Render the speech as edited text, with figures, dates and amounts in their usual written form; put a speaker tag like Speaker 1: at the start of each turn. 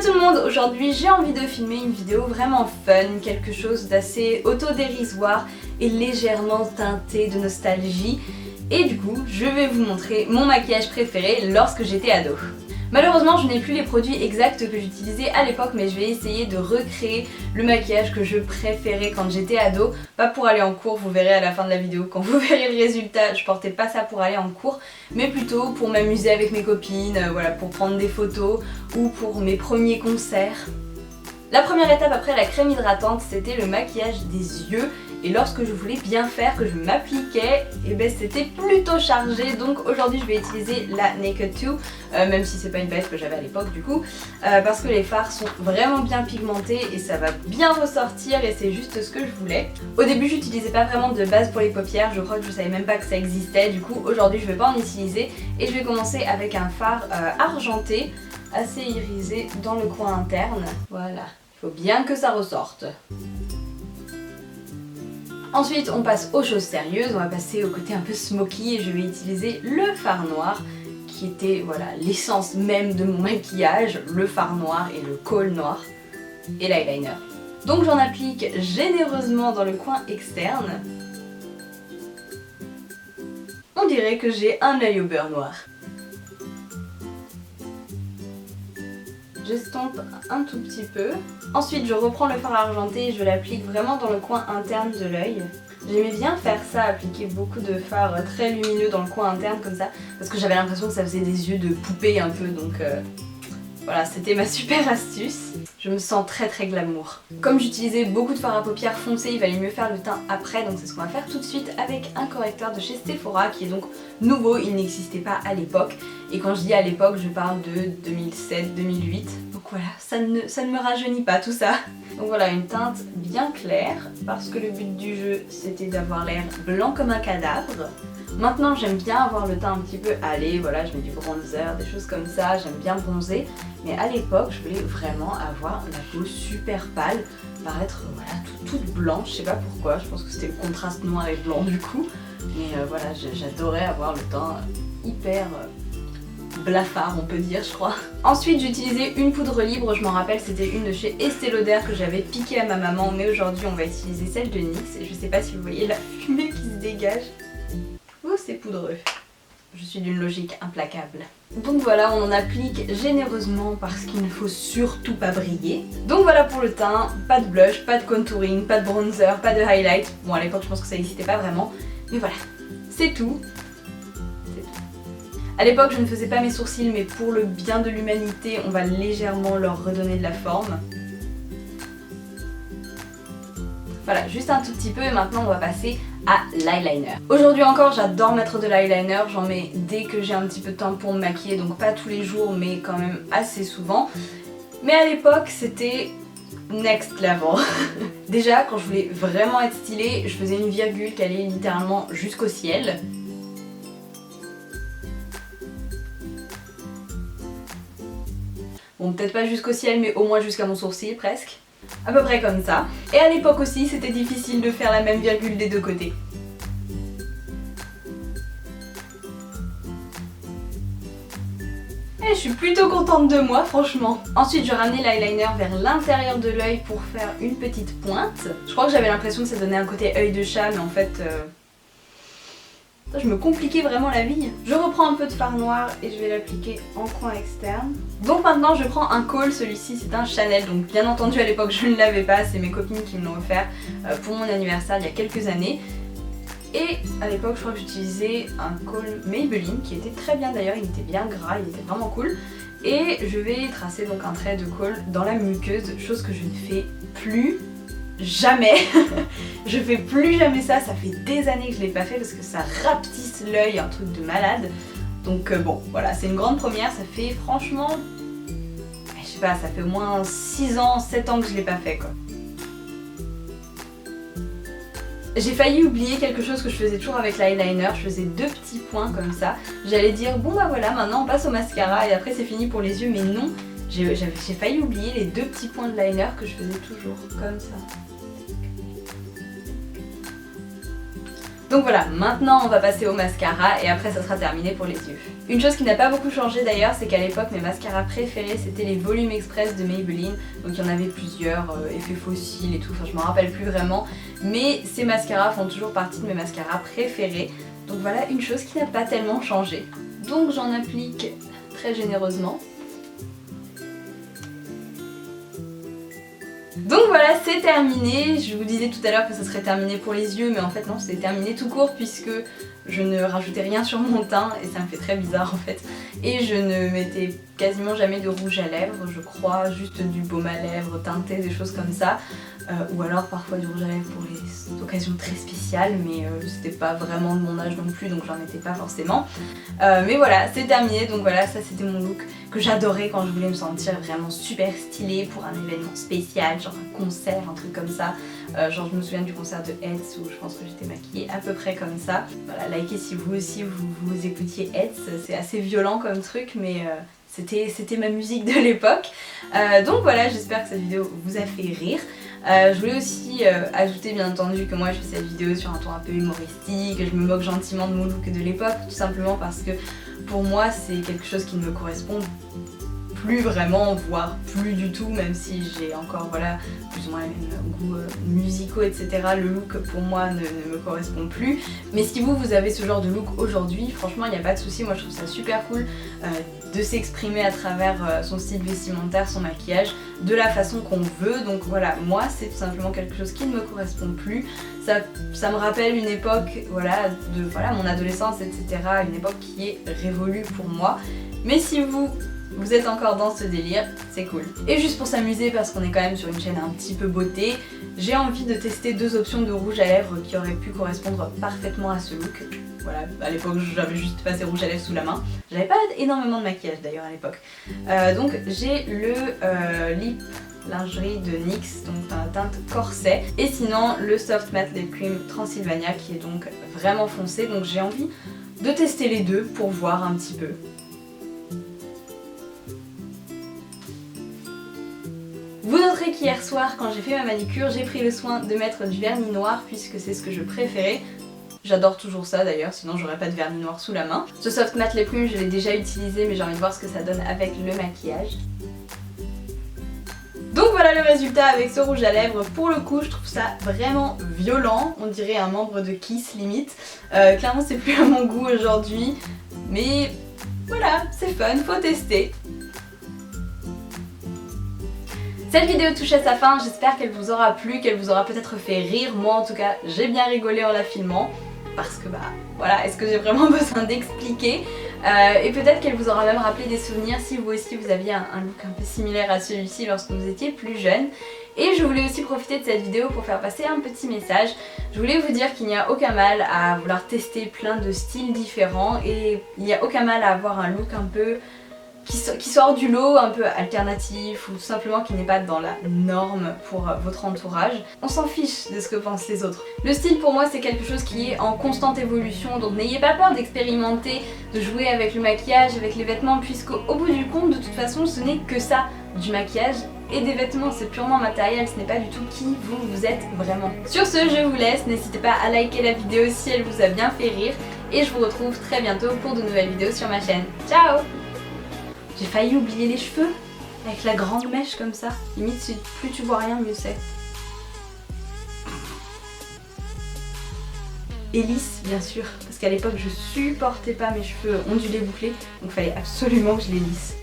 Speaker 1: tout le monde, aujourd'hui j'ai envie de filmer une vidéo vraiment fun, quelque chose d'assez autodérisoire et légèrement teinté de nostalgie. Et du coup, je vais vous montrer mon maquillage préféré lorsque j'étais ado. Malheureusement, je n'ai plus les produits exacts que j'utilisais à l'époque, mais je vais essayer de recréer le maquillage que je préférais quand j'étais ado. Pas pour aller en cours, vous verrez à la fin de la vidéo, quand vous verrez le résultat, je portais pas ça pour aller en cours, mais plutôt pour m'amuser avec mes copines, voilà, pour prendre des photos ou pour mes premiers concerts. La première étape après la crème hydratante, c'était le maquillage des yeux. Et lorsque je voulais bien faire, que je m'appliquais, et ben c'était plutôt chargé. Donc aujourd'hui je vais utiliser la Naked 2, même si c'est pas une palette que j'avais à l'époque du coup, parce que les fards sont vraiment bien pigmentés et ça va bien ressortir et c'est juste ce que je voulais. Au début j'utilisais pas vraiment de base pour les paupières, je crois que je savais même pas que ça existait. Du coup aujourd'hui je vais pas en utiliser et je vais commencer avec un fard argenté, assez irisé dans le coin interne. Voilà, il faut bien que ça ressorte. Ensuite on passe aux choses sérieuses, on va passer au côté un peu smoky et je vais utiliser le fard noir qui était voilà l'essence même de mon maquillage, le fard noir et le kohl noir et l'eyeliner. Donc j'en applique généreusement dans le coin externe. On dirait que j'ai un œil au beurre noir. J'estompe un tout petit peu. Ensuite je reprends le fard argenté et je l'applique vraiment dans le coin interne de l'œil. J'aimais bien faire ça, appliquer beaucoup de fard très lumineux dans le coin interne comme ça, parce que j'avais l'impression que ça faisait des yeux de poupée un peu, donc voilà, c'était ma super astuce. Je me sens très glamour. Comme j'utilisais beaucoup de fard à paupières foncé, il valait mieux faire le teint après, donc c'est ce qu'on va faire tout de suite avec un correcteur de chez Sephora qui est donc nouveau, il n'existait pas à l'époque. Et quand je dis à l'époque, je parle de 2007-2008. Donc voilà, ça ne me rajeunit pas tout ça. Donc voilà, une teinte bien claire, parce que le but du jeu c'était d'avoir l'air blanc comme un cadavre. Maintenant j'aime bien avoir le teint un petit peu allé, voilà, je mets du bronzer, des choses comme ça, j'aime bien bronzer. Mais à l'époque je voulais vraiment avoir la peau super pâle, paraître voilà, toute blanche, je sais pas pourquoi, je pense que c'était le contraste noir et blanc du coup. Mais voilà, j'adorais avoir le teint hyper blafard on peut dire je crois. Ensuite j'utilisais une poudre libre, je m'en rappelle c'était une de chez Estée Lauder que j'avais piquée à ma maman, mais aujourd'hui on va utiliser celle de NYX et je sais pas si vous voyez la fumée qui se dégage. Oh c'est poudreux. Je suis d'une logique implacable. Donc voilà, on en applique généreusement parce qu'il ne faut surtout pas briller. Donc voilà pour le teint, pas de blush, pas de contouring, pas de bronzer, pas de highlight. Bon à l'époque je pense que ça n'existait pas vraiment, mais voilà, c'est tout. A l'époque je ne faisais pas mes sourcils, mais pour le bien de l'humanité on va légèrement leur redonner de la forme. Voilà, juste un tout petit peu et maintenant on va passer à l'eyeliner. Aujourd'hui encore j'adore mettre de l'eyeliner, j'en mets dès que j'ai un petit peu de temps pour me maquiller, donc pas tous les jours mais quand même assez souvent. Mais à l'époque c'était next level. Déjà quand je voulais vraiment être stylée, je faisais une virgule qui allait littéralement jusqu'au ciel. Bon, peut-être pas jusqu'au ciel, mais au moins jusqu'à mon sourcil, presque. À peu près comme ça. Et à l'époque aussi, c'était difficile de faire la même virgule des deux côtés. Et je suis plutôt contente de moi, franchement. Ensuite, je ramenais l'eyeliner vers l'intérieur de l'œil pour faire une petite pointe. Je crois que j'avais l'impression que ça donnait un côté œil de chat, mais en fait... je me compliquais vraiment la vie. Je reprends un peu de fard noir et je vais l'appliquer en coin externe. Donc maintenant je prends un kohl, celui-ci c'est un Chanel, donc bien entendu à l'époque je ne l'avais pas, c'est mes copines qui me l'ont offert pour mon anniversaire il y a quelques années. Et à l'époque je crois que j'utilisais un kohl Maybelline qui était très bien d'ailleurs, il était bien gras, il était vraiment cool. Et je vais tracer donc un trait de kohl dans la muqueuse, chose que je ne fais plus. Jamais. Je fais plus jamais ça, ça fait des années que je l'ai pas fait parce que ça rapetisse l'œil, un truc de malade. Donc bon, voilà, c'est une grande première, ça fait franchement, je sais pas, ça fait au moins 6 ans, 7 ans que je l'ai pas fait quoi. J'ai failli oublier quelque chose que je faisais toujours avec l'eyeliner, je faisais 2 petits points comme ça. J'allais dire bon bah voilà, maintenant on passe au mascara et après c'est fini pour les yeux, mais non. J'ai failli oublier les 2 petits points de liner que je faisais toujours, comme ça. Donc voilà, maintenant on va passer au mascara et après ça sera terminé pour les yeux. Une chose qui n'a pas beaucoup changé d'ailleurs, c'est qu'à l'époque mes mascaras préférés c'était les volumes express de Maybelline. Donc il y en avait plusieurs, effets fossiles et tout, enfin je m'en rappelle plus vraiment. Mais ces mascaras font toujours partie de mes mascaras préférés. Donc voilà une chose qui n'a pas tellement changé. Donc j'en applique très généreusement. Donc voilà, c'est terminé. Je vous disais tout à l'heure que ça serait terminé pour les yeux, mais en fait non, c'est terminé tout court puisque je ne rajoutais rien sur mon teint et ça me fait très bizarre en fait. Et je ne mettais quasiment jamais de rouge à lèvres, je crois, juste du baume à lèvres teinté, des choses comme ça. Ou alors parfois du rouge à lèvres pour les occasions très spéciales, mais c'était pas vraiment de mon âge non plus, donc j'en mettais pas forcément. Mais voilà, c'est terminé, donc voilà, ça c'était mon look que j'adorais quand je voulais me sentir vraiment super stylée pour un événement spécial, genre un concert, un truc comme ça. Genre je me souviens du concert de Hetz où je pense que j'étais maquillée à peu près comme ça. Voilà, likez si vous aussi vous écoutiez Hetz, c'est assez violent comme truc, mais c'était ma musique de l'époque. Donc voilà, j'espère que cette vidéo vous a fait rire. Je voulais aussi ajouter bien entendu que moi je fais cette vidéo sur un ton un peu humoristique, je me moque gentiment de mon look de l'époque, tout simplement parce que pour moi c'est quelque chose qui ne me correspond plus vraiment, voire plus du tout, même si j'ai encore voilà plus ou moins les mêmes goûts musicaux etc. Le look pour moi ne me correspond plus. Mais si vous avez ce genre de look aujourd'hui, franchement il n'y a pas de souci, moi je trouve ça super cool de s'exprimer à travers son style vestimentaire, son maquillage, de la façon qu'on veut. Donc voilà, moi c'est tout simplement quelque chose qui ne me correspond plus. Ça me rappelle une époque voilà, de mon adolescence etc. Une époque qui est révolue pour moi. Mais si vous êtes encore dans ce délire, c'est cool. Et juste pour s'amuser, parce qu'on est quand même sur une chaîne un petit peu beauté, j'ai envie de tester deux options de rouge à lèvres qui auraient pu correspondre parfaitement à ce look. Voilà, à l'époque j'avais juste passé rouge à lèvres sous la main. J'avais pas énormément de maquillage d'ailleurs à l'époque. Donc j'ai le lip lingerie de NYX, donc dans la teinte corset. Et sinon le Soft Matte Lip Cream Transylvania qui est donc vraiment foncé. Donc j'ai envie de tester les deux pour voir un petit peu. Vous noterez qu'hier soir, quand j'ai fait ma manicure, j'ai pris le soin de mettre du vernis noir puisque c'est ce que je préférais. J'adore toujours ça d'ailleurs, sinon j'aurais pas de vernis noir sous la main. Ce Soft Matte Lip Cream, je l'ai déjà utilisé, mais j'ai envie de voir ce que ça donne avec le maquillage. Donc voilà le résultat avec ce rouge à lèvres. Pour le coup, je trouve ça vraiment violent. On dirait un membre de Kiss limite. Clairement, c'est plus à mon goût aujourd'hui. Mais voilà, c'est fun, faut tester. Cette vidéo touche à sa fin, j'espère qu'elle vous aura plu, qu'elle vous aura peut-être fait rire. Moi en tout cas, j'ai bien rigolé en la filmant. Parce que voilà, est-ce que j'ai vraiment besoin d'expliquer et peut-être qu'elle vous aura même rappelé des souvenirs si vous aussi vous aviez un look un peu similaire à celui-ci lorsque vous étiez plus jeune. Et je voulais aussi profiter de cette vidéo pour faire passer un petit message. Je voulais vous dire qu'il n'y a aucun mal à vouloir tester plein de styles différents et il n'y a aucun mal à avoir un look un peu qui sort du lot, un peu alternatif ou tout simplement qui n'est pas dans la norme pour votre entourage. On s'en fiche de ce que pensent les autres. Le style pour moi c'est quelque chose qui est en constante évolution, donc n'ayez pas peur d'expérimenter, de jouer avec le maquillage, avec les vêtements, puisqu'au bout du compte de toute façon ce n'est que ça, du maquillage et des vêtements, c'est purement matériel, ce n'est pas du tout qui vous êtes vraiment. Sur ce, je vous laisse, n'hésitez pas à liker la vidéo si elle vous a bien fait rire et je vous retrouve très bientôt pour de nouvelles vidéos sur ma chaîne. Ciao! J'ai failli oublier les cheveux, avec la grande mèche comme ça. Limite, plus tu vois rien, mieux c'est. Et lisse, bien sûr, parce qu'à l'époque, je supportais pas mes cheveux ondulés bouclés, donc il fallait absolument que je les lisse.